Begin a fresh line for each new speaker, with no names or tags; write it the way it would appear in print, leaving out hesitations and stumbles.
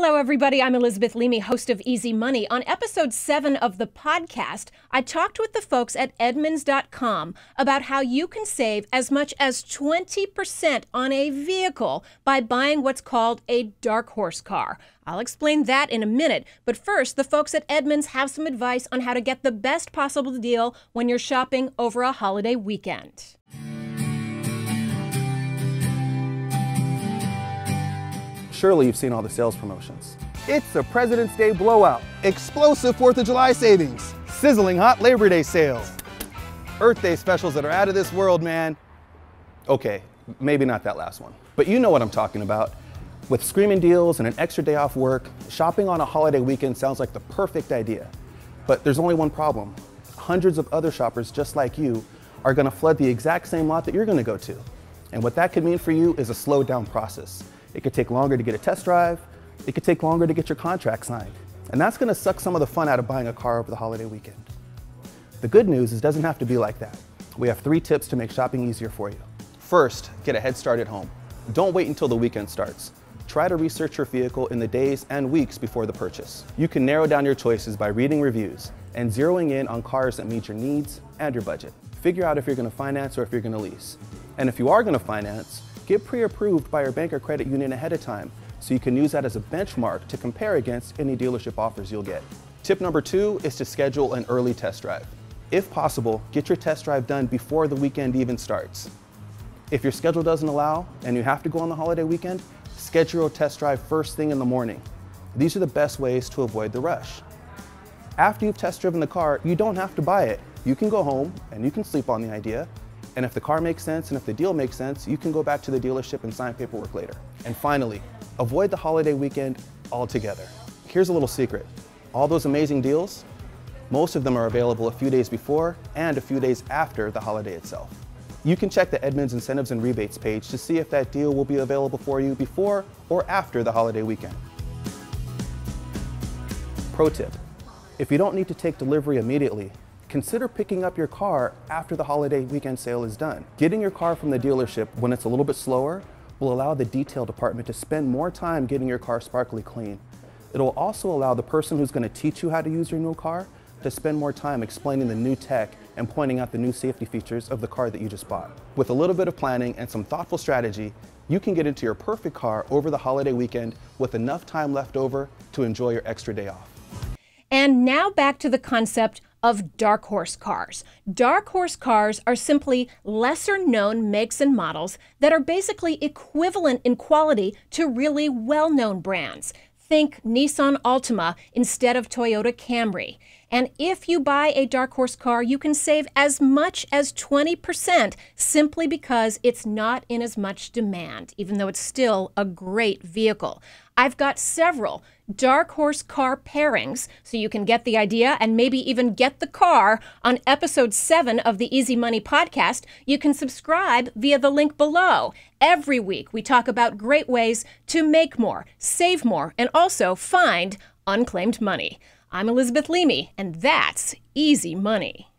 Hello, everybody. I'm Elizabeth Leamy, host of Easy Money. On episode 7 of the podcast, I talked with the folks at EDMUNDS.com about how you can save as much as 20% on a vehicle by buying what's called a dark horse car. I'll explain that in a minute, but first, the folks at Edmunds have some advice on how to get the best possible deal when you're shopping over a holiday weekend.
Surely you've seen all the sales promotions.
It's the President's Day blowout, explosive 4th of July savings, sizzling hot Labor Day sales, Earth Day specials that are out of this world, man.
Okay, maybe not that last one, but you know what I'm talking about. With screaming deals and an extra day off work, shopping on a holiday weekend sounds like the perfect idea. But there's only one problem. Hundreds of other shoppers just like you are gonna flood the exact same lot that you're gonna go to. And what that could mean for you is a slowed down process. It could take longer to get a test drive. It could take longer to get your contract signed. And that's gonna suck some of the fun out of buying a car over the holiday weekend. The good news is it doesn't have to be like that. We have 3 tips to make shopping easier for you. First, get a head start at home. Don't wait until the weekend starts. Try to research your vehicle in the days and weeks before the purchase. You can narrow down your choices by reading reviews and zeroing in on cars that meet your needs and your budget. Figure out if you're gonna finance or if you're gonna lease. And if you are gonna finance, get pre-approved by your bank or credit union ahead of time so you can use that as a benchmark to compare against any dealership offers you'll get. Tip number 2 is to schedule an early test drive. If possible, get your test drive done before the weekend even starts. If your schedule doesn't allow and you have to go on the holiday weekend, schedule a test drive first thing in the morning. These are the best ways to avoid the rush. After you've test driven the car, you don't have to buy it. You can go home and you can sleep on the idea. And if the car makes sense and if the deal makes sense, you can go back to the dealership and sign paperwork later. And finally, avoid the holiday weekend altogether. Here's a little secret. All those amazing deals, most of them are available a few days before and a few days after the holiday itself. You can check the Edmunds Incentives and Rebates page to see if that deal will be available for you before or after the holiday weekend. Pro tip, if you don't need to take delivery immediately, consider picking up your car after the holiday weekend sale is done. Getting your car from the dealership when it's a little bit slower will allow the detail department to spend more time getting your car sparkly clean. It'll also allow the person who's going to teach you how to use your new car to spend more time explaining the new tech and pointing out the new safety features of the car that you just bought. With a little bit of planning and some thoughtful strategy, you can get into your perfect car over the holiday weekend with enough time left over to enjoy your extra day off.
And now back to the concept of dark horse cars. Dark horse cars are simply lesser known makes and models that are basically equivalent in quality to really well-known brands. Think Nissan Altima instead of Toyota Camry. And if you buy a dark horse car, you can save as much as 20% simply because it's not in as much demand, even though it's still a great vehicle. I've got several dark horse car pairings, so you can get the idea and maybe even get the car on episode 7 of the Easy Money podcast. You can subscribe via the link below. Every week, we talk about great ways to make more, save more, and also find unclaimed money. I'm Elizabeth Leamy, and that's Easy Money.